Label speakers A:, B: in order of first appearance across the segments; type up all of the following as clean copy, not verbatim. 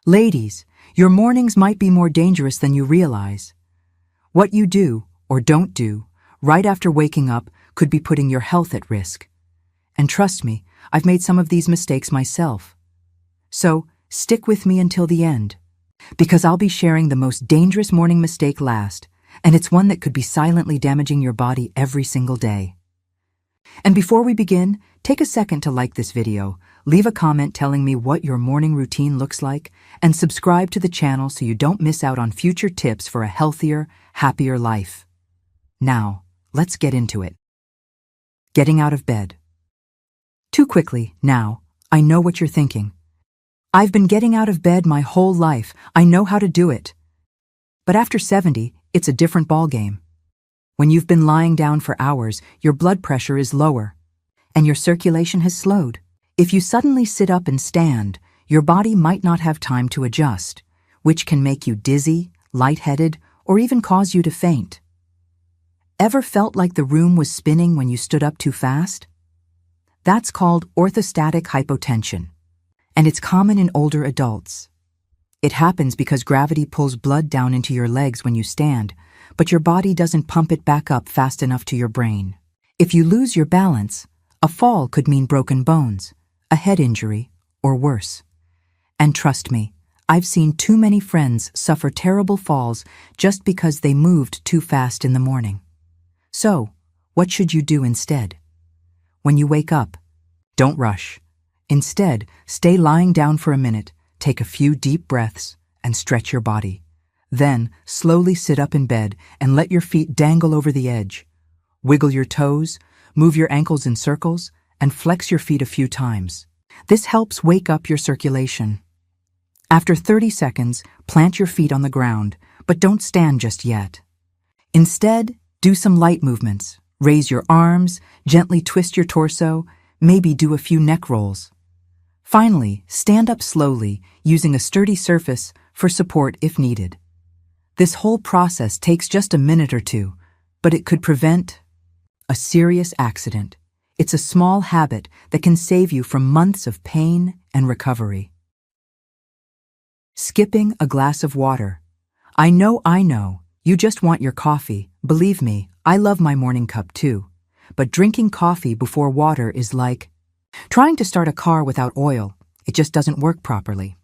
A: Ladies, your mornings might be more dangerous than you realize. What you do, or don't do, right after waking up could be putting your health at risk. And trust me, I've made some of these mistakes myself. So, stick with me until the end, because I'll be sharing the most dangerous morning mistake last, and it's one that could be silently damaging your body every single day. And before we begin, take a second to like this video, leave a comment telling me what your morning routine looks like, and subscribe to the channel so you don't miss out on future tips for a healthier, happier life. Now, let's get into it. Getting out of bed. Too quickly, now, I know what you're thinking. I've been getting out of bed my whole life, I know how to do it. But after 70, it's a different ballgame. When you've been lying down for hours, your blood pressure is lower, and your circulation has slowed. If you suddenly sit up and stand, your body might not have time to adjust, which can make you dizzy, lightheaded, or even cause you to faint. Ever felt like the room was spinning when you stood up too fast? That's called orthostatic hypotension, and it's common in older adults. It happens because gravity pulls blood down into your legs when you stand, but your body doesn't pump it back up fast enough to your brain. If you lose your balance, a fall could mean broken bones, a head injury, or worse. And trust me, I've seen too many friends suffer terrible falls just because they moved too fast in the morning. So, what should you do instead? When you wake up, don't rush. Instead, stay lying down for a minute, take a few deep breaths, and stretch your body. Then, slowly sit up in bed and let your feet dangle over the edge. Wiggle your toes, move your ankles in circles, and flex your feet a few times. This helps wake up your circulation. After 30 seconds, plant your feet on the ground, but don't stand just yet. Instead, do some light movements. Raise your arms, gently twist your torso, maybe do a few neck rolls. Finally, stand up slowly, using a sturdy surface for support if needed. This whole process takes just a minute or two, but it could prevent a serious accident. It's a small habit that can save you from months of pain and recovery. Skipping a glass of water. I know, you just want your coffee. Believe me, I love my morning cup too. But drinking coffee before water is like trying to start a car without oil. It just doesn't work properly.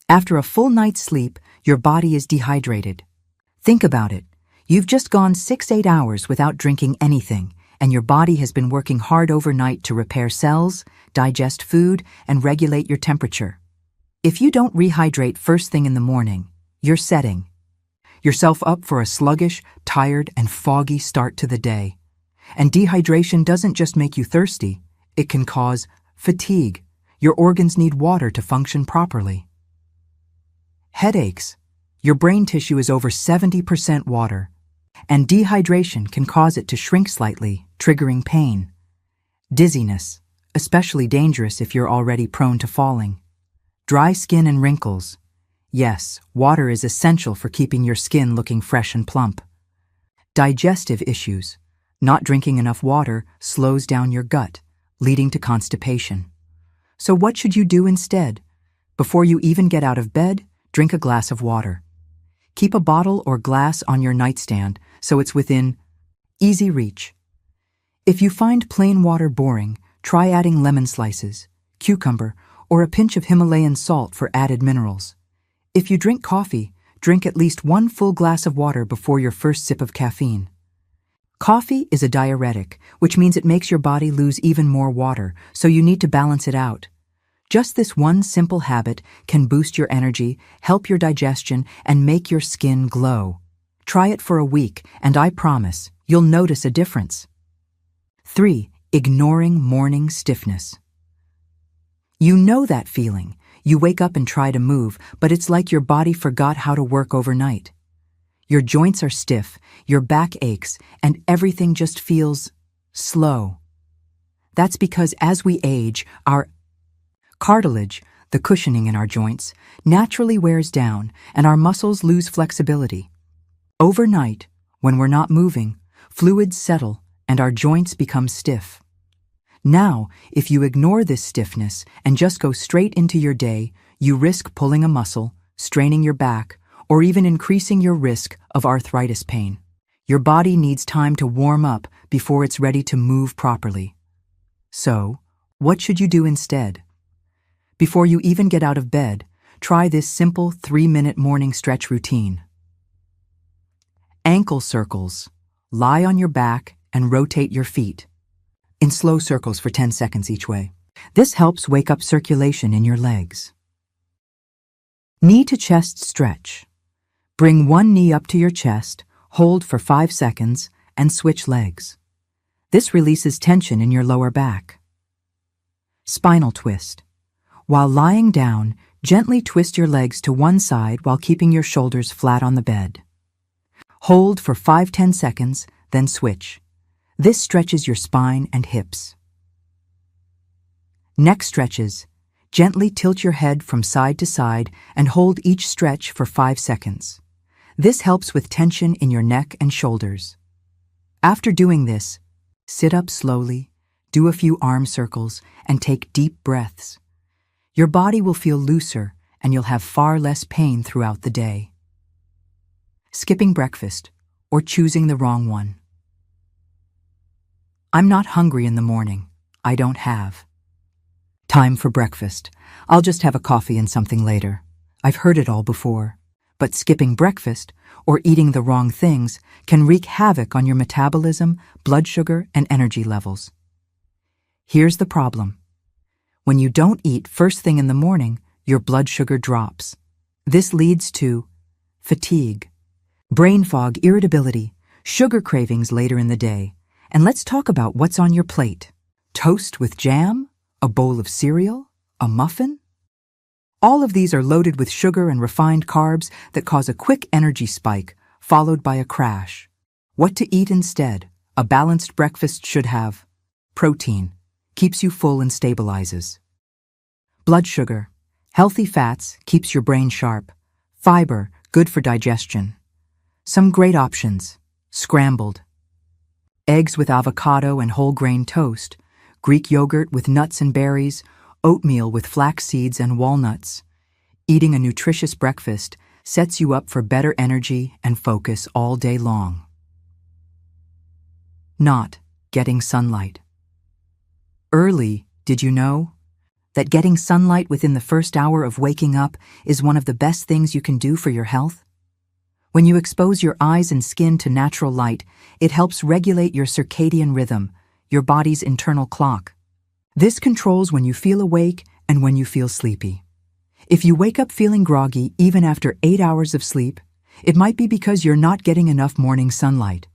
A: After a full night's sleep, your body is dehydrated. Think about it. You've just gone 6-8 hours without drinking anything, and your body has been working hard overnight to repair cells, digest food, and regulate your temperature. If you don't rehydrate first thing in the morning, you're setting yourself up for a sluggish, tired, and foggy start to the day. And dehydration doesn't just make you thirsty, it can cause fatigue. Your organs need water to function properly. Headaches. Your brain tissue is over 70% water, and dehydration can cause it to shrink slightly, triggering pain. Dizziness, especially dangerous if you're already prone to falling. Dry skin and wrinkles. Yes, water is essential for keeping your skin looking fresh and plump. Digestive issues. Not drinking enough water slows down your gut, leading to constipation. So what should you do instead? Before you even get out of bed, drink a glass of water. Keep a bottle or glass on your nightstand so it's within easy reach. If you find plain water boring, try adding lemon slices, cucumber, or a pinch of Himalayan salt for added minerals. If you drink coffee, drink at least 1 full glass of water before your first sip of caffeine. Coffee is a diuretic, which means it makes your body lose even more water, so you need to balance it out. Just this one simple habit can boost your energy, help your digestion, and make your skin glow. Try it for a week, and I promise, you'll notice a difference. 3. Ignoring morning stiffness. You know that feeling. You wake up and try to move, but it's like your body forgot how to work overnight. Your joints are stiff, your back aches, and everything just feels slow. That's because as we age, our cartilage, the cushioning in our joints, naturally wears down and our muscles lose flexibility. Overnight, when we're not moving, fluids settle and our joints become stiff. Now, if you ignore this stiffness and just go straight into your day, you risk pulling a muscle, straining your back, or even increasing your risk of arthritis pain. Your body needs time to warm up before it's ready to move properly. So, what should you do instead? Before you even get out of bed, try this simple 3-minute morning stretch routine. Ankle circles. Lie on your back and rotate your feet in slow circles for 10 seconds each way. This helps wake up circulation in your legs. Knee to chest stretch. Bring one knee up to your chest, hold for 5 seconds, and switch legs. This releases tension in your lower back. Spinal twist. While lying down, gently twist your legs to one side while keeping your shoulders flat on the bed. Hold for 5-10 seconds, then switch. This stretches your spine and hips. Neck stretches. Gently tilt your head from side to side and hold each stretch for 5 seconds. This helps with tension in your neck and shoulders. After doing this, sit up slowly, do a few arm circles, and take deep breaths. Your body will feel looser and you'll have far less pain throughout the day. Skipping breakfast or choosing the wrong one. I'm not hungry in the morning. I don't have time for breakfast. I'll just have a coffee and something later. I've heard it all before. But skipping breakfast or eating the wrong things can wreak havoc on your metabolism, blood sugar, and energy levels. Here's the problem. When you don't eat first thing in the morning, your blood sugar drops. This leads to fatigue, brain fog, irritability, sugar cravings later in the day. And let's talk about what's on your plate. Toast with jam? A bowl of cereal? A muffin? All of these are loaded with sugar and refined carbs that cause a quick energy spike, followed by a crash. What to eat instead? A balanced breakfast should have protein, keeps you full and stabilizes. Blood sugar, healthy fats, keeps your brain sharp. Fiber, good for digestion. Some great options: scrambled eggs with avocado and whole grain toast, Greek yogurt with nuts and berries, oatmeal with flax seeds and walnuts. Eating a nutritious breakfast sets you up for better energy and focus all day long. Not getting sunlight. Early, did you know that getting sunlight within the first hour of waking up is one of the best things you can do for your health? When you expose your eyes and skin to natural light, it helps regulate your circadian rhythm, your body's internal clock. This controls when you feel awake and when you feel sleepy. If you wake up feeling groggy even after 8 hours of sleep, it might be because you're not getting enough morning sunlight.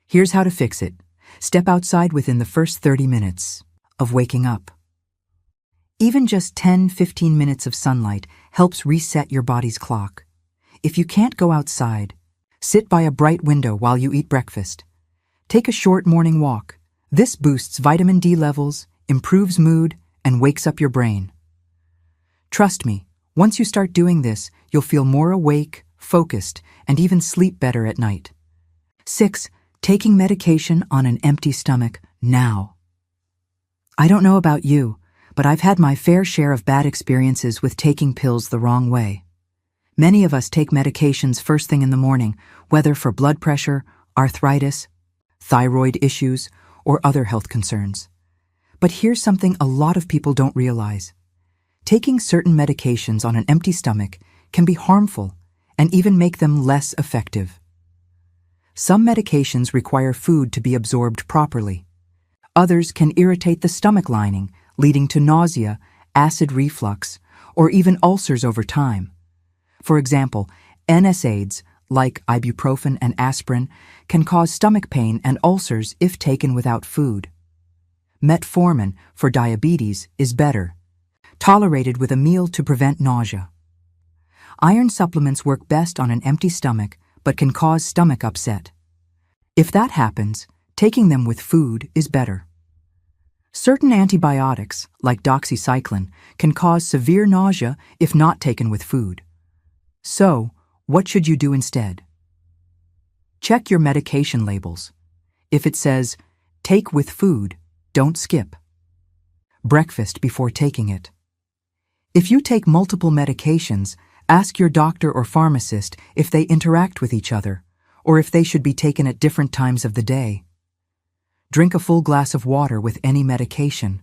A: Here's how to fix it. Step outside within the first 30 minutes of waking up. Even just 10-15 minutes of sunlight helps reset your body's clock. If you can't go outside, sit by a bright window while you eat breakfast. Take a short morning walk. This boosts vitamin D levels, improves mood, and wakes up your brain. Trust me, once you start doing this, you'll feel more awake, focused, and even sleep better at night. 6. Taking medication on an empty stomach now. I don't know about you, but I've had my fair share of bad experiences with taking pills the wrong way. Many of us take medications first thing in the morning, whether for blood pressure, arthritis, thyroid issues, or other health concerns. But here's something a lot of people don't realize. Taking certain medications on an empty stomach can be harmful and even make them less effective. Some medications require food to be absorbed properly. Others can irritate the stomach lining, leading to nausea, acid reflux, or even ulcers over time. For example, NSAIDs, like ibuprofen and aspirin, can cause stomach pain and ulcers if taken without food. Metformin, for diabetes, is better, tolerated with a meal to prevent nausea. Iron supplements work best on an empty stomach, but can cause stomach upset. If that happens, taking them with food is better. Certain antibiotics, like doxycycline, can cause severe nausea if not taken with food. So, what should you do instead? Check your medication labels. If it says, "Take with food," don't skip. Breakfast before taking it. If you take multiple medications, Ask your doctor or pharmacist if they interact with each other, or if they should be taken at different times of the day. Drink a full glass of water with any medication.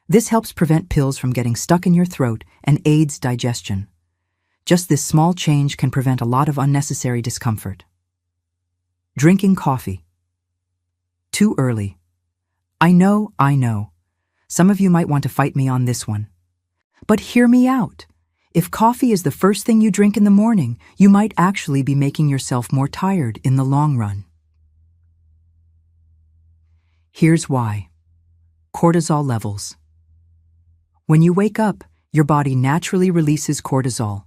A: This helps prevent pills from getting stuck in your throat and aids digestion. Just this small change can prevent a lot of unnecessary discomfort. Drinking coffee. Too early. I know. Some of you might want to fight me on this one. But hear me out. If coffee is the first thing you drink in the morning, you might actually be making yourself more tired in the long run. Here's why. Cortisol levels. When you wake up, your body naturally releases cortisol,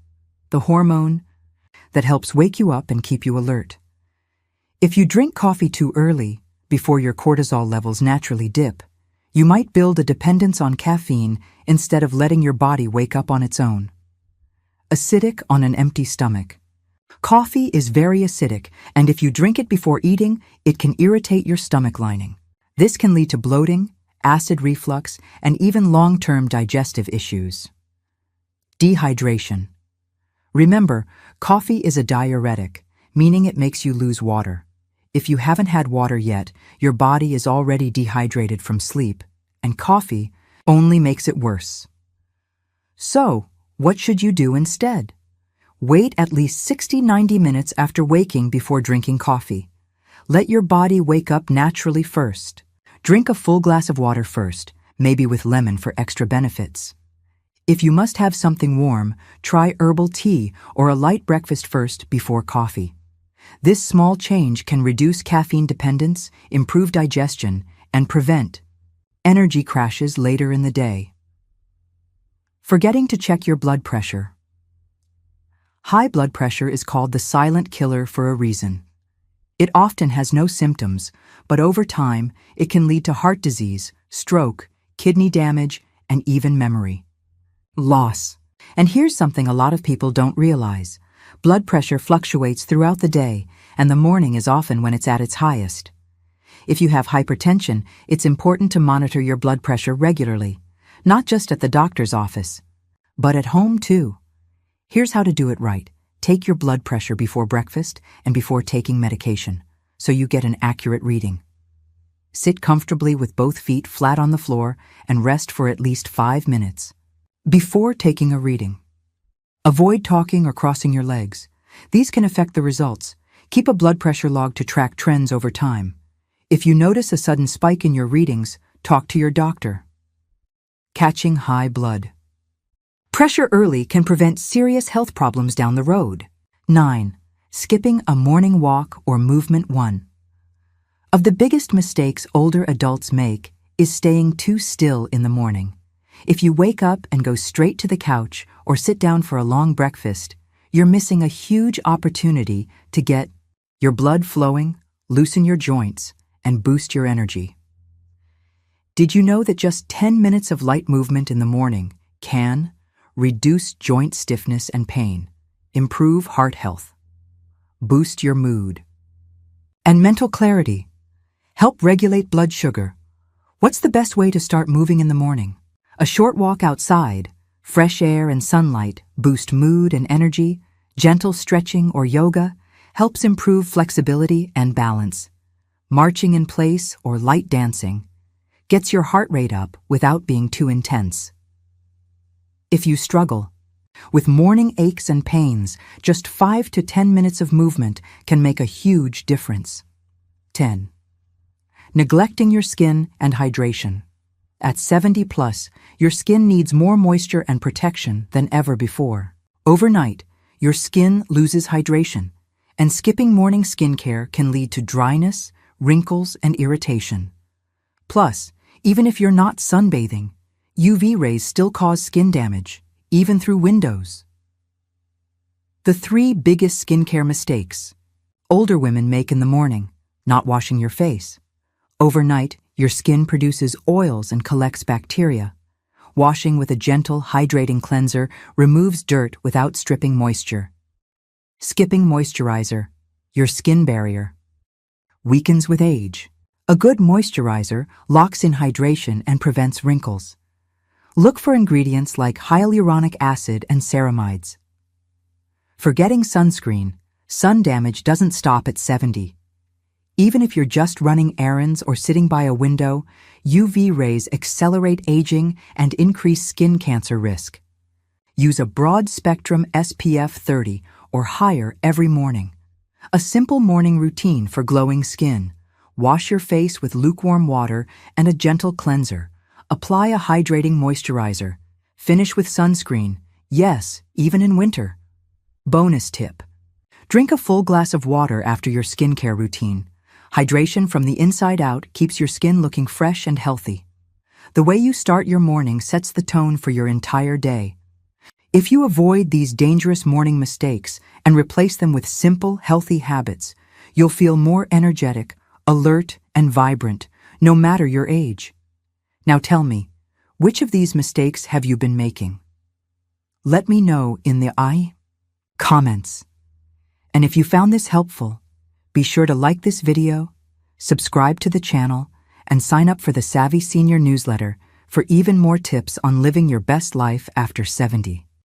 A: the hormone that helps wake you up and keep you alert. If you drink coffee too early, before your cortisol levels naturally dip, you might build a dependence on caffeine instead of letting your body wake up on its own. Acidic on an empty stomach. Coffee is very acidic, and if you drink it before eating, it can irritate your stomach lining. This can lead to bloating, acid reflux, and even long-term digestive issues. Dehydration. Remember, coffee is a diuretic, meaning it makes you lose water. If you haven't had water yet, your body is already dehydrated from sleep, and coffee only makes it worse. So, what should you do instead? Wait at least 60-90 minutes after waking before drinking coffee. Let your body wake up naturally first. Drink a full glass of water first, maybe with lemon for extra benefits. If you must have something warm, try herbal tea or a light breakfast first before coffee. This small change can reduce caffeine dependence, improve digestion, and prevent energy crashes later in the day. Forgetting to check your blood pressure. High blood pressure is called the silent killer for a reason. It often has no symptoms, but over time, it can lead to heart disease, stroke, kidney damage, and even memory loss. And here's something a lot of people don't realize. Blood pressure fluctuates throughout the day, and the morning is often when it's at its highest. If you have hypertension, it's important to monitor your blood pressure regularly, not just at the doctor's office, but at home too. Here's how to do it right. Take your blood pressure before breakfast and before taking medication, so you get an accurate reading. Sit comfortably with both feet flat on the floor and rest for at least 5 minutes. Before taking a reading, avoid talking or crossing your legs. These can affect the results. Keep a blood pressure log to track trends over time. If you notice a sudden spike in your readings, talk to your doctor. Catching high blood pressure early can prevent serious health problems down the road. 9. Skipping a morning walk or movement. 1 of the biggest mistakes older adults make is staying too still in the morning. If you wake up and go straight to the couch or sit down for a long breakfast, you're missing a huge opportunity to get your blood flowing, loosen your joints, and boost your energy. Did you know that just 10 minutes of light movement in the morning can reduce joint stiffness and pain, improve heart health, boost your mood, and mental clarity, help regulate blood sugar? What's the best way to start moving in the morning? A short walk outside, fresh air and sunlight boost mood and energy. Gentle stretching or yoga helps improve flexibility and balance. Marching in place or light dancing gets your heart rate up without being too intense. If you struggle with morning aches and pains, just 5 to 10 minutes of movement can make a huge difference. 10. Neglecting your skin and hydration. At 70 plus, your skin needs more moisture and protection than ever before. Overnight, your skin loses hydration, and skipping morning skincare can lead to dryness, wrinkles, and irritation. Plus, even if you're not sunbathing, UV rays still cause skin damage, even through windows. The 3 biggest skincare mistakes older women make in the morning: not washing your face. Overnight, your skin produces oils and collects bacteria. Washing with a gentle, hydrating cleanser removes dirt without stripping moisture. Skipping moisturizer, your skin barrier, weakens with age. A good moisturizer locks in hydration and prevents wrinkles. Look for ingredients like hyaluronic acid and ceramides. Forgetting sunscreen, sun damage doesn't stop at 70. Even if you're just running errands or sitting by a window, UV rays accelerate aging and increase skin cancer risk. Use a broad-spectrum SPF 30 or higher every morning. A simple morning routine for glowing skin. Wash your face with lukewarm water and a gentle cleanser. Apply a hydrating moisturizer. Finish with sunscreen, yes, even in winter. Bonus tip: drink a full glass of water after your skincare routine. Hydration from the inside out keeps your skin looking fresh and healthy. The way you start your morning sets the tone for your entire day. If you avoid these dangerous morning mistakes and replace them with simple, healthy habits, you'll feel more energetic, alert, and vibrant, no matter your age. Now tell me, which of these mistakes have you been making? Let me know in the comments. And if you found this helpful, be sure to like this video, subscribe to the channel, and sign up for the Savvy Senior newsletter for even more tips on living your best life after 70.